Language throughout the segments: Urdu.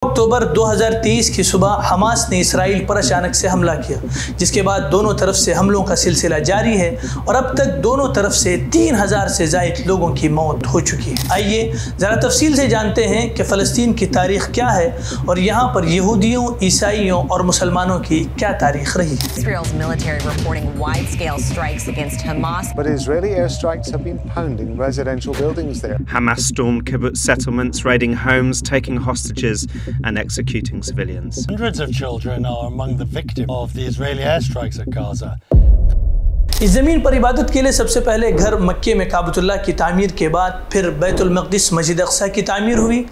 اکتوبر 2023 کی صبح حماس نے اسرائیل پر اچانک سے حملہ کیا، جس کے بعد دونوں طرف سے حملوں کا سلسلہ جاری ہے اور اب تک دونوں طرف سے 3000 سے زائد لوگوں کی موت ہو چکی ہے۔ آئیے ذرا تفصیل سے جانتے ہیں کہ فلسطین کی تاریخ کیا ہے اور یہاں پر یہودیوں، عیسائیوں اور مسلمانوں کی کیا تاریخ رہی ہے۔ Israel's military reporting wide-scale strikes against Hamas. But Israeli airstrikes have been pounding residential buildings there. Hamas stormed kibbutz settlements, raiding homes, taking hostages and executing civilians. Hundreds of children are among the victims of the Israeli airstrikes at Gaza. اس زمین پر عبادت کے لیے سب سے پہلے گھر مکے میں کعبۃ اللہ کی تعمیر کے بعد پھر بیت المقدس مسجد اقصیٰ کی تعمیر ہوئی۔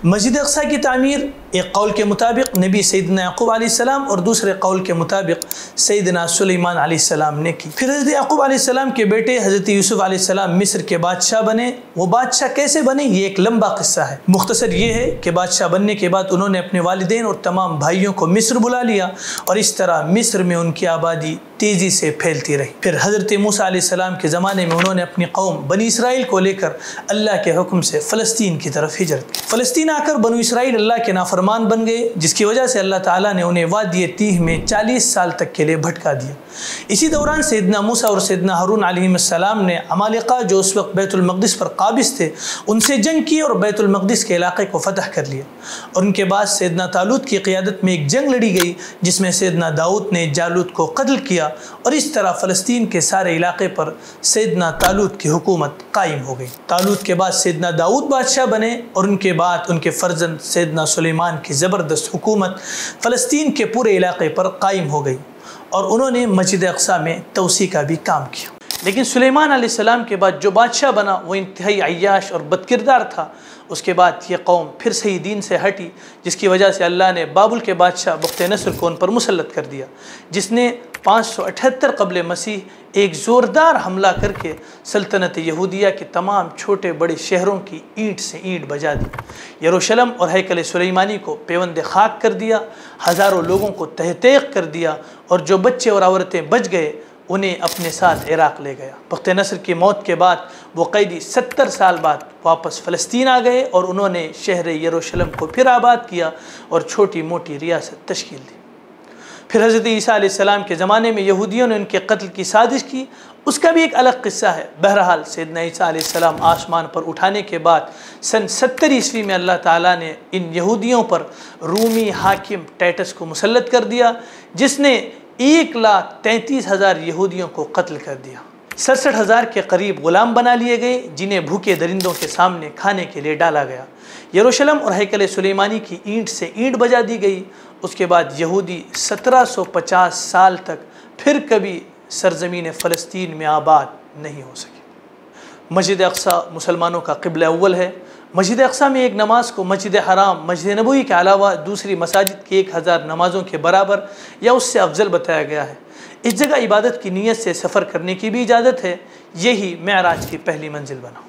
مسجد اقصیٰ کی تعمیر ایک قول کے مطابق نبی سیدنا یعقوب علیہ السلام اور دوسرے قول کے مطابق سیدنا سلیمان علیہ السلام نے کی۔ پھر حضرت یعقوب علیہ السلام کے بیٹے حضرت یوسف علیہ السلام مصر کے بادشاہ بنے۔ وہ بادشاہ کیسے بنے یہ ایک لمبا قصہ ہے، مختصر یہ ہے کہ بادشاہ بننے کے بعد انہوں نے اپنے والدین اور تمام بھائیوں کو مصر بلا لیا اور اس طرح مصر میں ان کی آبادی تیزی سے پھیلتی رہی۔ پھر حضرت موسیٰ علیہ السلام کے زمانے میں انہوں نے اپنی قوم بنی اسرائیل کو لے کر اللہ کے حکم سے فلسطین کی طرف ہجرت کی۔ فلسطین آ کر بنو اسرائیل اللہ کے نافرمان بن گئے، جس کی وجہ سے اللہ تعالیٰ نے انہیں وادی تیہ میں 40 سال تک کے لیے بھٹکا دیا۔ اسی دوران سیدنا موسیٰ اور سیدنا ہارون علیہ السلام نے عمالقہ جو اس وقت بیت المقدس پر قابض تھے ان سے جنگ کی اور بیت المقدس کے علاقے کو فتح کر لیا، اور ان کے بعد سیدنا طالوت کی قیادت میں ایک جنگ لڑی گئی جس میں سیدنا داؤد نے جالوت کو قتل کیا، اور اس طرح فلسطین کے سارے علاقے پر سیدنا طالوت کی حکومت قائم ہو گئی۔ طالوت کے بعد سیدنا داؤد بادشاہ بنے اور ان کے بعد ان کے فرزند سیدنا سلیمان کی زبردست حکومت فلسطین کے پورے علاقے پر قائم ہو گئی، اور انہوں نے مسجد اقصیٰ میں توسیع کا بھی کام کیا۔ لیکن سلیمان علیہ السلام کے بعد جو بادشاہ بنا وہ انتہائی عیاش اور بد کردار تھا۔ اس کے بعد یہ قوم پھر صحیح دین سے ہٹی، جس کی وجہ سے اللہ نے بابل کے بادشاہ بخت نصر کو ان پر مسلط کر دیا، جس نے 578 قبل مسیح ایک زوردار حملہ کر کے سلطنت یہودیہ کے تمام چھوٹے بڑے شہروں کی اینٹ سے اینٹ بجا دی، یروشلم اور ہیکل سلیمانی کو پیوند خاک کر دیا، ہزاروں لوگوں کو تہہ تیغ کر دیا، اور جو بچے اور عورتیں بچ گئے انہیں اپنے ساتھ عراق لے گیا۔ بخت نصر کی موت کے بعد وہ قیدی 70 سال بعد واپس فلسطین آ گئے اور انہوں نے شہر یروشلم کو پھر آباد کیا اور چھوٹی موٹی ریاست تشکیل دی۔ پھر حضرت عیسیٰ علیہ السلام کے زمانے میں یہودیوں نے ان کے قتل کی سازش کی، اس کا بھی ایک الگ قصہ ہے۔ بہرحال سیدنا عیسیٰ علیہ السلام آسمان پر اٹھانے کے بعد سن 70 عیسوی میں اللہ تعالیٰ نے ان یہودیوں پر رومی حاکم ٹائٹس کو مسلط کر دیا، جس نے 1,33,000 یہودیوں کو قتل کر دیا۔ 67,000 کے قریب غلام بنا لیے گئے جنہیں بھوکے درندوں کے سامنے کھانے کے لیے ڈالا گیا۔ یروشلم اور ہیکل سلیمانی کی اینٹ سے اینٹ بجا دی گئی۔ اس کے بعد یہودی 1750 سال تک پھر کبھی سرزمین فلسطین میں آباد نہیں ہو سکے۔ مسجد اقصیٰ مسلمانوں کا قبلہ اول ہے۔ مسجد اقصیٰ میں ایک نماز کو مسجد حرام، مسجد نبوی کے علاوہ دوسری مساجد کی 1000 نمازوں کے برابر یا اس سے افضل بتایا گیا ہے۔ اس جگہ عبادت کی نیت سے سفر کرنے کی بھی اجازت ہے۔ یہی معراج کی پہلی منزل بنا۔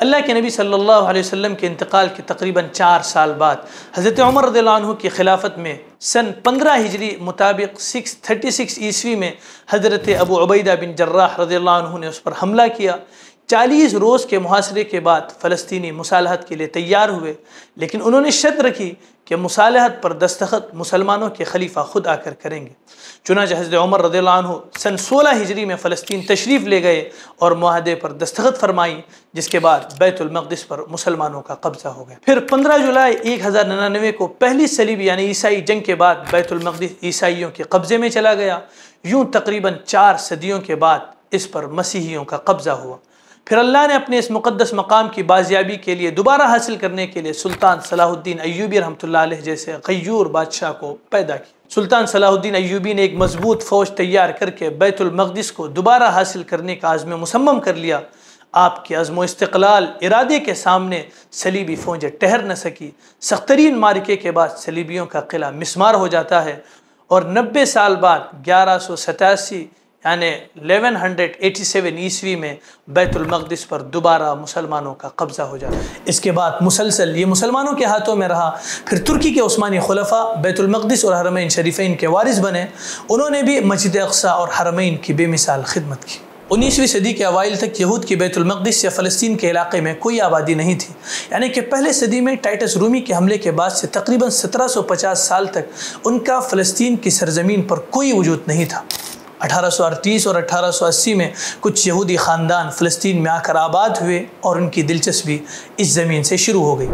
اللہ کے نبی صلی اللہ علیہ وسلم کے انتقال کے تقریباً 4 سال بعد حضرت عمر رضی اللہ عنہ کی خلافت میں سن 15 ہجری مطابق 636 عیسوی میں حضرت ابو عبیدہ بن جراح رضی اللہ عنہ نے اس پر حملہ کیا۔ 40 روز کے محاصرے کے بعد فلسطینی مصالحت کے لیے تیار ہوئے، لیکن انہوں نے شرط رکھی کہ مصالحت پر دستخط مسلمانوں کے خلیفہ خود آ کر کریں گے۔ چنانچہ حضرت عمر رضی اللہ عنہ سن 16 ہجری میں فلسطین تشریف لے گئے اور معاہدے پر دستخط فرمائی، جس کے بعد بیت المقدس پر مسلمانوں کا قبضہ ہو گیا۔ پھر 15 جولائی 1099 کو پہلی صلیبی یعنی عیسائی جنگ کے بعد بیت المقدس عیسائیوں کے قبضے میں چلا گیا۔ یوں تقریباً 4 صدیوں کے بعد اس پر مسیحیوں کا قبضہ ہوا۔ پھر اللہ نے اپنے اس مقدس مقام کی بازیابی کے لیے دوبارہ حاصل کرنے کے لیے سلطان صلاح الدین ایوبی رحمۃ اللہ علیہ جیسے غیور بادشاہ کو پیدا کیا۔ سلطان صلاح الدین ایوبی نے ایک مضبوط فوج تیار کر کے بیت المقدس کو دوبارہ حاصل کرنے کا عزم مصمم کر لیا۔ آپ کے عزم و استقلال ارادے کے سامنے صلیبی فوجیں ٹھہر نہ سکی۔ سخت ترین معرکے کے بعد صلیبیوں کا قلعہ مسمار ہو جاتا ہے، اور 90 سال بعد 1187 یعنی 1187 عیسوی میں بیت المقدس پر دوبارہ مسلمانوں کا قبضہ ہو جاتا ہے۔ اس کے بعد مسلسل یہ مسلمانوں کے ہاتھوں میں رہا۔ پھر ترکی کے عثمانی خلفاء بیت المقدس اور حرمین شریفین کے وارث بنے۔ انہوں نے بھی مسجد اقصیٰ اور حرمین کی بے مثال خدمت کی۔ 19ویں صدی کے اوائل تک یہود کی بیت المقدس یا فلسطین کے علاقے میں کوئی آبادی نہیں تھی، یعنی کہ پہلے صدی میں ٹائٹس رومی کے حملے کے بعد سے تقریباً 1750 سال تک ان کا فلسطین کی سرزمین پر کوئی وجود نہیں تھا۔ 1838 اور 1880 میں کچھ یہودی خاندان فلسطین میں آ کر آباد ہوئے اور ان کی دلچسپی اس زمین سے شروع ہو گئی۔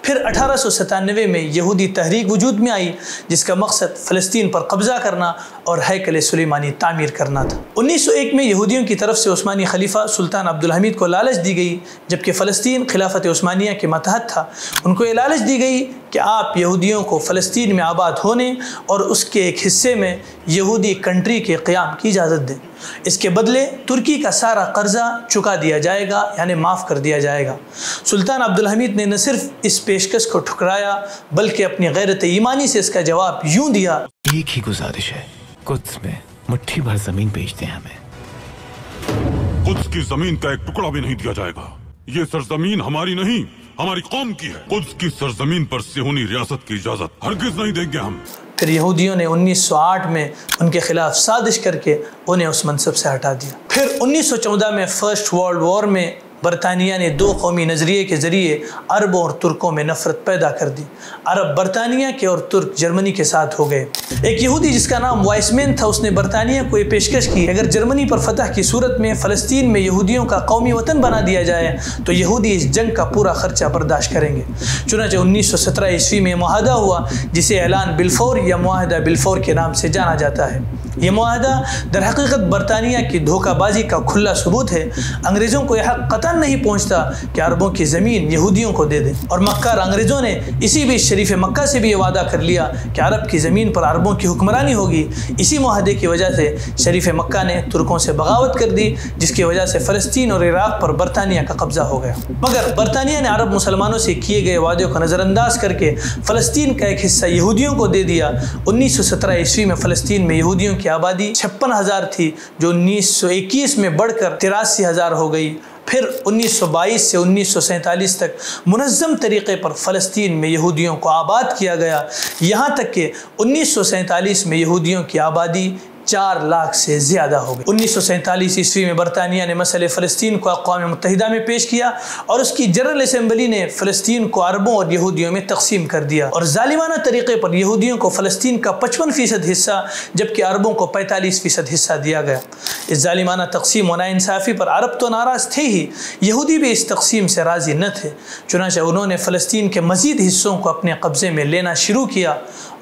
پھر 1897 میں یہودی تحریک وجود میں آئی جس کا مقصد فلسطین پر قبضہ کرنا اور ہیکل سلیمانی تعمیر کرنا تھا۔ 1901 میں یہودیوں کی طرف سے عثمانی خلیفہ سلطان عبدالحمید کو لالچ دی گئی، جبکہ فلسطین خلافت عثمانیہ کے ماتحت تھا۔ ان کو یہ لالچ دی گئی کہ آپ یہودیوں کو فلسطین میں آباد ہونے اور اس کے ایک حصے میں یہودی کنٹری کے قیام کی اجازت دیں۔ اس کے بدلے ترکی کا سارا قرضہ چکا دیا جائے گا، یعنی معاف کر دیا جائے گا۔ سلطان عبدالحمید نے نہ صرف اس پیشکش کو ٹھکرایا بلکہ اپنی غیرت ایمانی سے اس کا جواب یوں دیا، ایک ہی گزارش ہے، قدس میں مٹھی بھر زمین بیچ دیں ہمیں۔ قدس کی زمین کا ایک ٹکڑا بھی نہیں دیا جائے گا۔ یہ سرزمین ہماری نہیں، ہماری قوم کی ہے۔ قدس کی سرزمین پر صہیونی ریاست کی اجازت ہرگز نہیں دیں گے ہم۔ پھر یہودیوں نے 1908 میں ان کے خلاف سازش کر کے انہیں اس منصب سے ہٹا دیا۔ پھر 1914 میں فرسٹ ورلڈ وار میں برطانیہ نے دو قومی نظریے کے ذریعے عربوں اور ترکوں میں نفرت پیدا کر دی۔ عرب برطانیہ کے اور ترک جرمنی کے ساتھ ہو گئے۔ ایک یہودی جس کا نام وائسمین تھا، اس نے برطانیہ کو یہ پیشکش کی اگر جرمنی پر فتح کی صورت میں فلسطین میں یہودیوں کا قومی وطن بنا دیا جائے تو یہودی اس جنگ کا پورا خرچہ برداشت کریں گے۔ چنانچہ 1917 عیسوی میں معاہدہ ہوا جسے اعلان بلفور یا معاہدہ بلفور کے نام سے جانا جاتا ہے۔ یہ معاہدہ در حقیقت برطانیہ کی دھوکہ بازی کا کھلا ثبوت ہے۔ انگریزوں کو یہ حق قطعاً نہیں پہنچتا کہ عربوں کی زمین یہودیوں کو دے دیں، اور مکار انگریزوں نے اسی بیچ شریف مکہ سے بھی یہ وعدہ کر لیا کہ عرب کی زمین پر عربوں کی حکمرانی ہوگی۔ اسی معاہدے کی وجہ سے شریف مکہ نے ترکوں سے بغاوت کر دی، جس کی وجہ سے فلسطین اور عراق پر برطانیہ کا قبضہ ہو گیا۔ مگر برطانیہ نے عرب مسلمانوں سے کیے گئے وعدوں کو نظر انداز کر کے فلسطین کا ایک حصہ یہودیوں کو دے دیا۔ 1917 عیسوی میں فلسطین میں یہودیوں کی آبادی 56,000 تھی، جو 1921 میں بڑھ کر 83,000 ہو گئی۔ پھر 1922 سے 1947 تک منظم طریقے پر فلسطین میں یہودیوں کو آباد کیا گیا، یہاں تک کہ 1947 میں یہودیوں کی آبادی 4 لاکھ سے زیادہ ہو گئی۔ 1947 عیسوی میں برطانیہ نے مسئلہ فلسطین کو اقوام متحدہ میں پیش کیا اور اس کی جنرل اسمبلی نے فلسطین کو عربوں اور یہودیوں میں تقسیم کر دیا، اور ظالمانہ طریقے پر یہودیوں کو فلسطین کا 55% حصہ جبکہ عربوں کو 45% حصہ دیا گیا۔ اس ظالمانہ تقسیم و ناانصافی پر عرب تو ناراض تھے ہی، یہودی بھی اس تقسیم سے راضی نہ تھے۔ چنانچہ انہوں نے فلسطین کے مزید حصوں کو اپنے قبضے میں لینا شروع کیا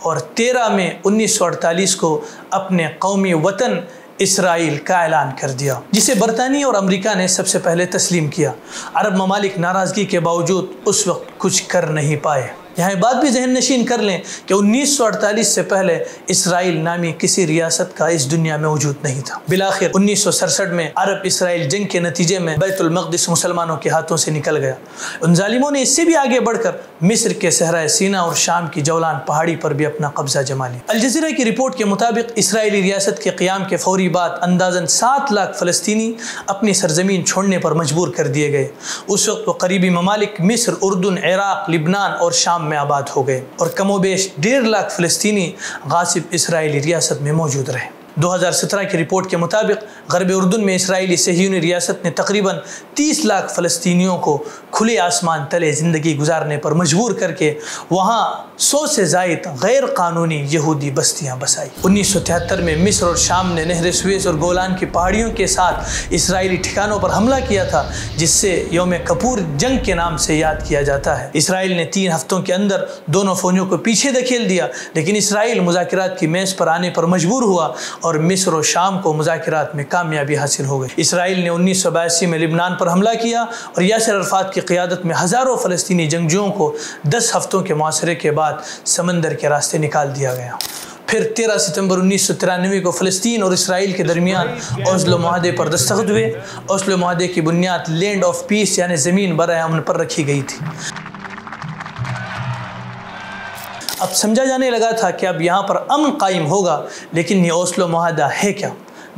اور 13 مئی 1948 کو اپنے قومی وطن اسرائیل کا اعلان کر دیا، جسے برطانیہ اور امریکہ نے سب سے پہلے تسلیم کیا۔ عرب ممالک ناراضگی کے باوجود اس وقت کچھ کر نہیں پائے۔ یہاں یہ بات بھی ذہن نشین کر لیں کہ 1948 سے پہلے اسرائیل نامی کسی ریاست کا اس دنیا میں وجود نہیں تھا۔ بالآخر 1967 میں عرب اسرائیل جنگ کے نتیجے میں بیت المقدس مسلمانوں کے ہاتھوں سے نکل گیا۔ ان ظالموں نے اس سے بھی آگے بڑھ کر مصر کے صحرائے سینا اور شام کی جولان پہاڑی پر بھی اپنا قبضہ جما لیا۔ الجزیرہ کی رپورٹ کے مطابق اسرائیلی ریاست کے قیام کے فوری بعد اندازاً 7 لاکھ فلسطینی اپنی سرزمین چھوڑنے پر مجبور کر دیے گئے۔ اس وقت وہ قریبی ممالک مصر، اردن، عراق، لبنان اور شام میں آباد ہو گئے، اور کم و بیش 1.5 لاکھ فلسطینی غاصب اسرائیلی ریاست میں موجود رہے۔ 2017 کی رپورٹ کے مطابق غرب اردن میں اسرائیلی صہیونی ریاست نے تقریباً 30 لاکھ فلسطینیوں کو کھلے آسمان تلے زندگی گزارنے پر مجبور کر کے وہاں 100 سے زائد غیر قانونی یہودی بستیاں بسائی۔ 1973 میں مصر اور شام نے نہر سویس اور گولان کی پہاڑیوں کے ساتھ اسرائیلی ٹھکانوں پر حملہ کیا تھا، جس سے یوم کپور جنگ کے نام سے یاد کیا جاتا ہے۔ اسرائیل نے 3 ہفتوں کے اندر دونوں فوجوں کو پیچھے دھکیل دیا، لیکن اسرائیل مذاکرات کی میز پر آنے پر مجبور ہوا اور مصر و شام کو مذاکرات میں کامیابی حاصل ہو گئی۔ اسرائیل نے 1982 میں لبنان پر حملہ کیا اور یاسر عرفات کی قیادت میں ہزاروں فلسطینی جنگجوؤں کو 10 ہفتوں کے محاصرے کے بعد سمندر کے راستے نکال دیا گیا۔ پھر 13 ستمبر 1993 کو فلسطین اور اسرائیل کے درمیان اوسلو معاہدے پر دستخط ہوئے۔ اوسلو معاہدے کی بنیاد لینڈ آف پیس یعنی زمین برائے امن پر رکھی گئی تھی۔ اب سمجھا جانے لگا تھا کہ اب یہاں پر امن قائم ہوگا، لیکن یہ اوسلو معاہدہ ہے کیا؟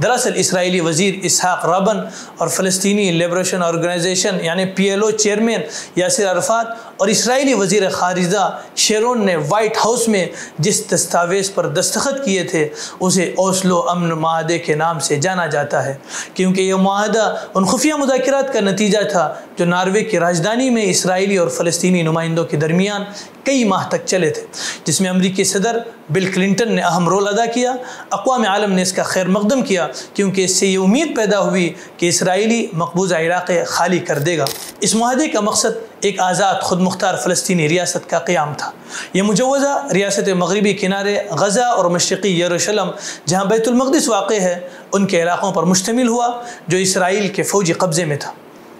دراصل اسرائیلی وزیر اسحاق رابن اور فلسطینی لیبریشن آرگنائزیشن یعنی PLO چیئرمین یاسر عرفات اور اسرائیلی وزیر خارجہ شیرون نے وائٹ ہاؤس میں جس دستاویز پر دستخط کیے تھے اسے اوسلو امن معاہدے کے نام سے جانا جاتا ہے، کیونکہ یہ معاہدہ ان خفیہ مذاکرات کا نتیجہ تھا جو ناروے کی راجدھانی میں اسرائیلی اور فلسطینی نمائندوں کے درمیان کئی ماہ تک چلے تھے، جس میں امریکی صدر بل کلنٹن نے اہم رول ادا کیا۔ اقوام عالم نے اس کا خیر مقدم کیا کیونکہ اس سے یہ امید پیدا ہوئی کہ اسرائیلی مقبوضہ علاقے خالی کر دے گا۔ اس معاہدے کا مقصد ایک آزاد خود مختار فلسطینی ریاست کا قیام تھا۔ یہ مجوزہ ریاست مغربی کنارے غزہ اور مشرقی یروشلم جہاں بیت المقدس واقع ہے ان کے علاقوں پر مشتمل ہوا جو اسرائیل کے فوجی قبضے میں تھا۔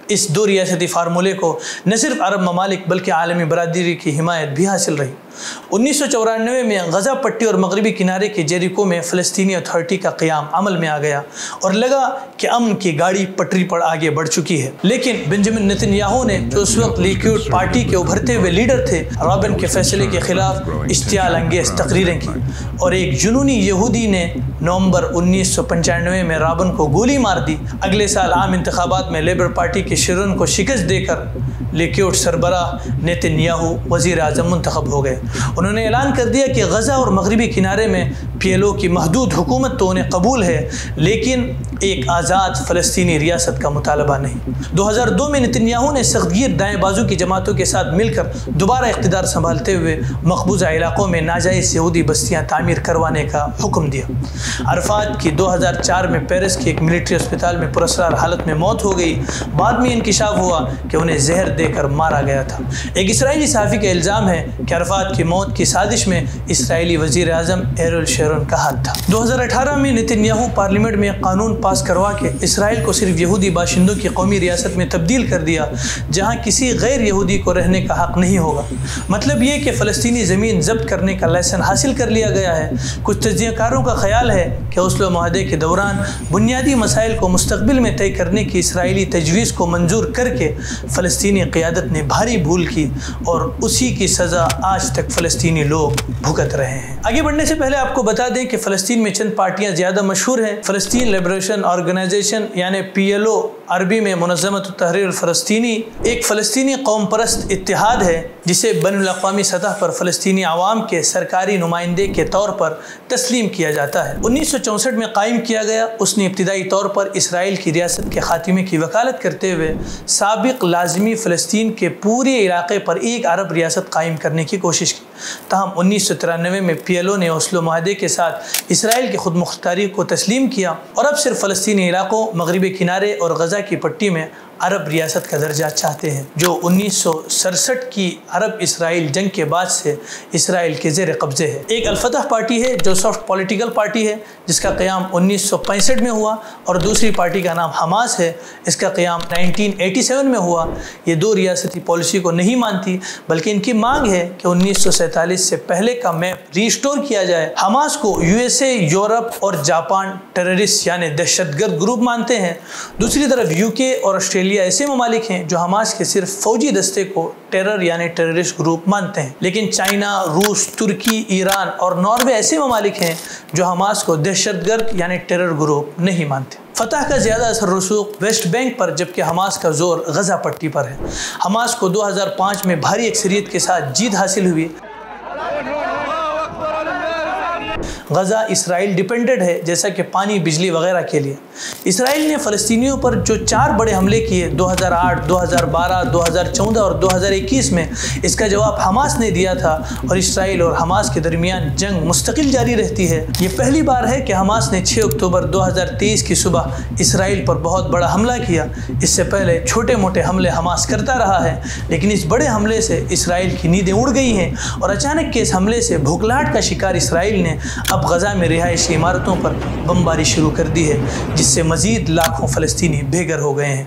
اس دو ریاستی فارمولے کو نہ صرف عرب ممالک بلکہ عالمی برادری کی حمایت بھی حاصل رہی۔ 1994 میں غزہ پٹی اور مغربی کنارے کے جیریکو میں فلسطینی اتھارٹی کا قیام عمل میں آ گیا اور لگا کہ امن کی گاڑی پٹری پر آگے بڑھ چکی ہے، لیکن بنجامن نیتن یاہو نے جو اس وقت لیکوڈ پارٹی کے ابھرتے ہوئے لیڈر تھے، رابن کے فیصلے کے خلاف اشتعال انگیز تقریریں کی اور ایک جنونی یہودی نے نومبر 1995 میں رابن کو گولی مار دی۔ اگلے سال عام انتخابات میں لیبر پارٹی کے شیرون کو شکست دے کر لیکوڈ سربراہ نیتن یاہو وزیر اعظم منتخب ہو گئے۔ انہوں نے اعلان کر دیا کہ غزہ اور مغربی کنارے میں پی ایل او کی محدود حکومت تو انہیں قبول ہے لیکن ایک آزاد فلسطینی ریاست کا مطالبہ نہیں۔ 2002 میں نیتن یاہو نے سختگیر دائیں بازو کی جماعتوں کے ساتھ مل کر دوبارہ اقتدار سنبھالتے ہوئے مقبوضہ علاقوں میں ناجائز یہودی بستیاں تعمیر کروانے کا حکم دیا۔ عرفات کی 2004 میں پیرس کے ایک ملٹری اسپتال میں پراسرار حالت میں موت ہو گئی۔ بعد میں انکشاف ہوا کہ انہیں زہر دے کر مارا گیا تھا۔ ایک اسرائیلی صحافی کا الزام ہے کہ عرفات کی موت کی سازش میں اسرائیلی وزیر اعظم ایریل شیرون کا ہاتھ تھا۔ 2018 میں نیتن یاہو پارلیمنٹ میں قانون پاس کروا کے اسرائیل کو صرف یہودی باشندوں کی قومی ریاست میں تبدیل کر دیا جہاں کسی غیر یہودی کو رہنے کا حق نہیں ہوگا۔ مطلب یہ کہ فلسطینی زمین ضبط کرنے کا لائسنس حاصل کر لیا گیا ہے۔ کچھ تجزیہ کاروں کا خیال ہے کہ اوسلو معاہدے کے دوران بنیادی مسائل کو مستقبل میں طے کرنے کی اسرائیلی تجویز کو منظور کر کے فلسطینی قیادت نے بھاری بھول کی اور اسی کی سزا آج تک فلسطینی لوگ بھگت رہے ہیں۔ آگے بڑھنے سے پہلے آپ کو بتا دیں کہ فلسطین میں چند پارٹیاں زیادہ مشہور ہیں۔ فلسطین لبریشن آرگنائزیشن یعنی پی ایل او، عربی میں منظمت التحریر الفلسطینی، ایک فلسطینی قوم پرست اتحاد ہے جسے بین الاقوامی سطح پر فلسطینی عوام کے سرکاری نمائندے کے طور پر تسلیم کیا جاتا ہے۔ 1964 میں قائم کیا گیا۔ اس نے ابتدائی طور پر اسرائیل کی ریاست کے خاتمے کی وکالت کرتے ہوئے سابق لازمی فلسطین کے پورے علاقے پر ایک عرب ریاست قائم کرنے کی کوشش کی۔ تاہم 1993 میں پی ایل او نے اوسلو معاہدے کے ساتھ اسرائیل کی خود مختاری کو تسلیم کیا اور اب صرف فلسطینی علاقوں، مغربی کنارے اور غزہ کی پٹی میں عرب ریاست کا درجہ چاہتے ہیں، جو 1967 کی عرب اسرائیل جنگ کے بعد سے اسرائیل کے زیر قبضے ہے۔ ایک الفتح پارٹی ہے جو سافٹ پولیٹیکل پارٹی ہے جس کا قیام 1965 میں ہوا، اور دوسری پارٹی کا نام حماس ہے، اس کا قیام 1987 میں ہوا۔ یہ دو ریاستی پالیسی کو نہیں مانتی بلکہ ان کی مانگ ہے کہ 1947 سے پہلے کا میپ ریسٹور کیا جائے۔ حماس کو یو ایس اے، یورپ اور جاپان ٹیررسٹ یعنی دہشت گرد گروپ مانتے ہیں۔ دوسری طرف یو کے اور آسٹریلیا ایسے ممالک ہیں جو حماس کے صرف فوجی دستے کو ٹیرر یعنی ٹیررسٹ گروپ مانتے ہیں، لیکن چائنا، روس، ترکی، ایران اور ناروے ایسے ممالک ہیں جو حماس کو دہشت گرد یعنی ٹیرر گروپ نہیں مانتے۔ فتح کا زیادہ اثر رسوخ ویسٹ بینک پر جبکہ حماس کا زور غزہ پٹی پر ہے۔ حماس کو 2005 میں بھاری اکثریت کے ساتھ جیت حاصل ہوئی۔ غزہ اسرائیل ڈیپینڈنٹ ہے جیسا کہ پانی، بجلی وغیرہ کے لیے۔ اسرائیل نے فلسطینیوں پر جو 4 بڑے حملے کیے 2008، 2012، 2014 اور 2021 میں، اس کا جواب حماس نے دیا تھا اور اسرائیل اور حماس کے درمیان جنگ مستقل جاری رہتی ہے۔ یہ پہلی بار ہے کہ حماس نے 6 اکتوبر 2023 کی صبح اسرائیل پر بہت بڑا حملہ کیا۔ اس سے پہلے چھوٹے موٹے حملے حماس کرتا رہا ہے، لیکن اس بڑے حملے سے اسرائیل کی نیندیں اڑ گئی ہیں اور اچانک کے اس حملے سے بھوکلاہٹ کا شکار اسرائیل نے اب غزہ میں رہائشی عمارتوں پر بمباری شروع کر دی ہے، جس سے مزید لاکھوں فلسطینی بے گھر ہو گئے ہیں۔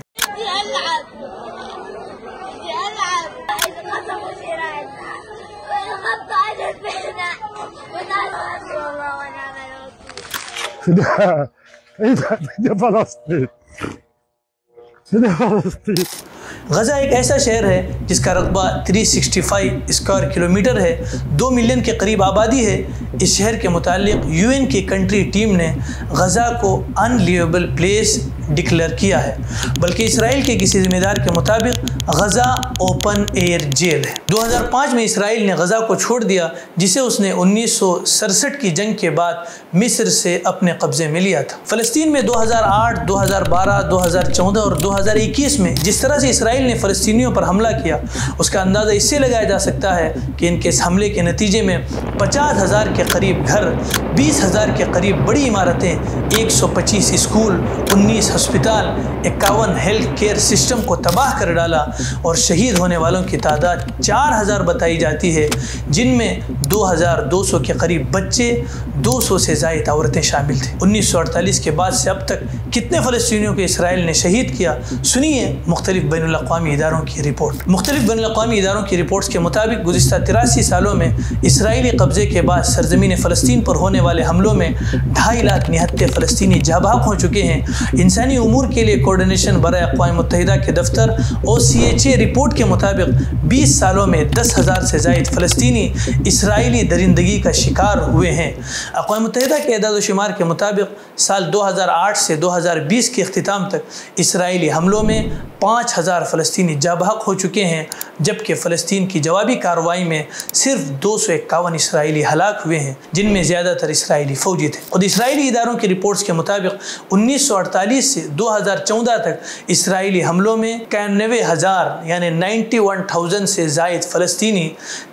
غزہ ایک ایسا شہر ہے جس کا رقبہ 365 اسکوائر کلومیٹر ہے، 2 ملین کے قریب آبادی ہے۔ اس شہر کے متعلق UN کی کنٹری ٹیم نے غزہ کو ان لیویبل پلیس ڈکلیئر کیا ہے، بلکہ اسرائیل کے کسی ذمہ دار کے مطابق غزہ اوپن ایئر جیل ہے۔ 2005 میں اسرائیل نے غزہ کو چھوڑ دیا، جسے اس نے 1967 کی جنگ کے بعد مصر سے اپنے قبضے میں لیا تھا۔ فلسطین میں 2008، 2012، 2014 اور 2021 میں جس طرح سے اسرائیل نے فلسطینیوں پر حملہ کیا، اس کا اندازہ اس سے لگایا جا سکتا ہے کہ ان کے اس حملے کے نتیجے میں 50,000 کے قریب گھر، 20,000 کے قریب بڑی عمارتیں، 125 اسکول، 19 ہسپتال، 51 ہیلتھ کیئر سسٹم کو تباہ کر ڈالا، اور شہید ہونے والوں کی تعداد 4,000 بتائی جاتی ہے، جن میں 2,200 کے قریب بچے، 200 سے زائد عورتیں شامل تھیں۔ 1948 کے بعد سے اب تک کتنے فلسطینیوں کو اسرائیل نے شہید کیا، سنیے مختلف بین الاقوامی اداروں کی رپورٹ۔ مختلف بین الاقوامی اداروں کی رپورٹس کے مطابق گزشتہ 83 سالوں میں اسرائیلی قبضے کے بعد سرزمین فلسطین پر ہونے والے حملوں میں 2.5 لاکھ نہتے فلسطینی جاں بحق ہو چکے ہیں۔ انسانی امور کے لیے کوارڈینیشن برائے اقوام متحدہ کے دفتر OCHA رپورٹ کے مطابق 20 سالوں میں 10,000 سے زائد فلسطینی اسرائیلی درندگی کا شکار ہوئے ہیں۔ اقوام متحدہ کے اعداد و شمار کے مطابق سال 2008 سے 2020 کے اختتام تک اسرائیلی حملوں میں 5,000 فلسطینی جاں بحق ہو چکے ہیں، جبکہ فلسطین کی جوابی کارروائی میں صرف 251 اسرائیلی ہلاک ہوئے ہیں، جن میں زیادہ تر اسرائیلی فوجی تھے۔ خود اسرائیلی اداروں کی رپورٹس کے مطابق 1948 سے 2014 تک اسرائیلی حملوں میں 91,000 یعنی 91,000 سے زائد فلسطینی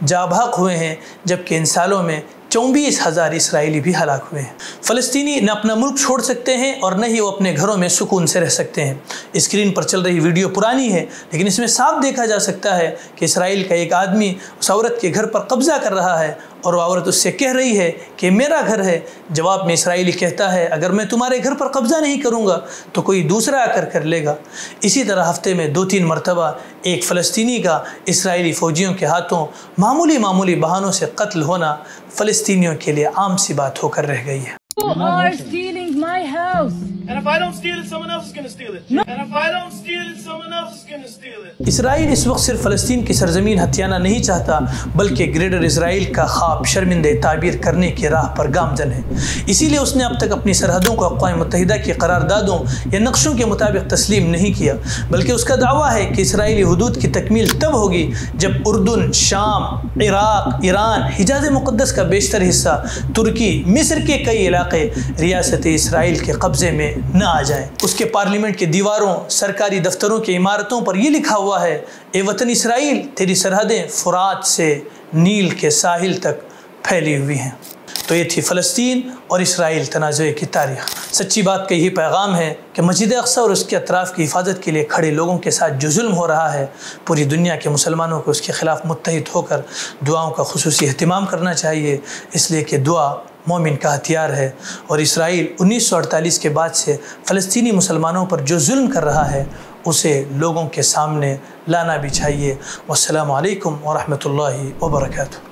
جاں بحق ہوئے ہیں، جبکہ ان سالوں میں 24,000 اسرائیلی بھی ہلاک ہوئے ہیں۔ فلسطینی نہ اپنا ملک چھوڑ سکتے ہیں اور نہ ہی وہ اپنے گھروں میں سکون سے رہ سکتے ہیں۔ اسکرین پر چل رہی ویڈیو پرانی ہے، لیکن اس میں صاف دیکھا جا سکتا ہے کہ اسرائیل کا ایک آدمی اس عورت کے گھر پر قبضہ کر رہا ہے، اور وہ عورت اس سے کہہ رہی ہے کہ میرا گھر ہے۔ جواب میں اسرائیلی کہتا ہے اگر میں تمہارے گھر پر قبضہ نہیں کروں گا تو کوئی دوسرا آ کر لے گا۔ اسی طرح ہفتے میں 2-3 مرتبہ ایک فلسطینی کا اسرائیلی فوجیوں کے ہاتھوں معمولی بہانوں سے قتل ہونا فلسطینیوں کے لیے عام سی بات ہو کر رہ گئی ہے۔ You are stealing my house. And if I don't steal it, someone else is going to steal it. No. And if I don't steal it, someone else is going to steal it. اسرائیل اس وقت صرف فلسطین کی سرزمین ہتھیانا نہیں چاہتا، بلکہ گریٹر اسرائیل کا خواب شرمندہ تعبیر کرنے کی راہ پر گامزن ہے۔ اسی لیے اس نے اب تک اپنی سرحدوں کو اقوام متحدہ کی قراردادوں یا نقشوں کے مطابق تسلیم نہیں کیا، بلکہ اس کا دعویٰ ہے کہ اسرائیلی حدود کی تکمیل تب ہوگی جب اردن، شام، عراق، ایران، حجاز مقدس کا بیشتر حصہ، ترکی، مصر کے کئی علاقے ریاست اسرائیل کے قبضے میں نہ آ جائیں۔ اس کے پارلیمنٹ کے دیواروں، سرکاری دفتروں کی عمارتوں پر یہ لکھا ہوا ہے، اے وطن اسرائیل، تیری سرحدیں فرات سے نیل کے ساحل تک پھیلی ہوئی ہیں۔ تو یہ تھی فلسطین اور اسرائیل تنازع کی تاریخ۔ سچی بات کا یہی پیغام ہے کہ مسجد اقصی اور اس کے اطراف کی حفاظت کے لیے کھڑے لوگوں کے ساتھ جو ظلم ہو رہا ہے، پوری دنیا کے مسلمانوں کو اس کے خلاف متحد ہو کر دعاؤں کا خصوصی اہتمام کرنا چاہیے، اس لیے کہ دعا مومن کا ہتھیار ہے، اور اسرائیل 1948 کے بعد سے فلسطینی مسلمانوں پر جو ظلم کر رہا ہے اسے لوگوں کے سامنے لانا بھی چاہیے۔ والسلام علیکم ورحمۃ اللہ وبرکاتہ۔